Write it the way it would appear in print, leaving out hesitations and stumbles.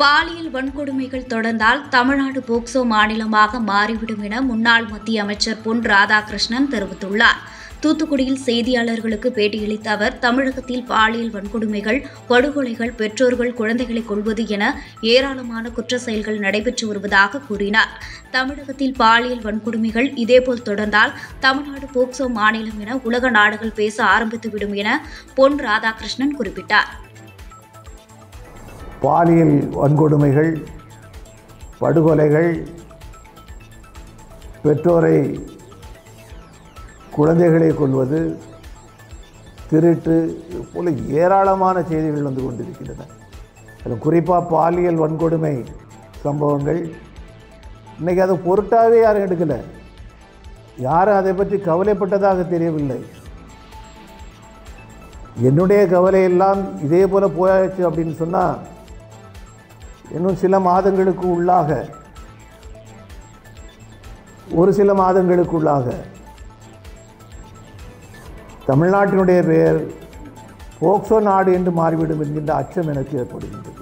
பாலியல் வன்கொடுமைகள் தொடர்ந்தால் தமிழ்நாடு போக்சோ மாநிலமாக மாறிவிடும் என முன்னாள் மத்திய அமைச்சர் பொன் ராதாகிருஷ்ணன் தெரிவித்துள்ளார். தூத்துக்குடியில் செய்தியாளர்களுக்கு பேட்டியளித்த அவர், தமிழகத்தில் பாலியல் வன்கொடுமைகள், படுகொலைகள், பெற்றோர்கள் குழந்தைகளை கொல்வது என ஏராளமான குற்ற செயல்கள் நடைபெற்று வருவதாக கூறினார். தமிழகத்தில் பாலியல் வன்கொடுமைகள் இதேபோல் தொடர்ந்தால் தமிழ்நாடு போக்சோ மாநிலம் என உலக நாடுகள் பேச ஆரம்பித்துவிடும் என பொன் ராதாகிருஷ்ணன் குறிப்பிட்டார். பாலியல் வன்கொடுமைகள், படுகொலைகள், பெற்றோரை குழந்தைகளை கொல்வது, திருட்டு போல ஏராளமான செய்திகள் வந்து கொண்டிருக்கின்றன. அதில் குறிப்பாக பாலியல் வன்கொடுமை சம்பவங்கள் இன்றைக்கி அது பொருட்டாகவே யாரும் எடுக்கலை. யாரும் அதை பற்றி கவலைப்பட்டதாக தெரியவில்லை. என்னுடைய கவலையெல்லாம் இதே போல் போயாச்சு அப்படின்னு சொன்னால் இன்னும் சில மாதங்களுக்கு உள்ளாக, ஒரு சில மாதங்களுக்குள்ளாக தமிழ்நாட்டினுடைய பெயர் போக்சோ நாடு என்று மாறிவிடும் என்கின்ற அச்சம் எனக்கு ஏற்படுகின்றது.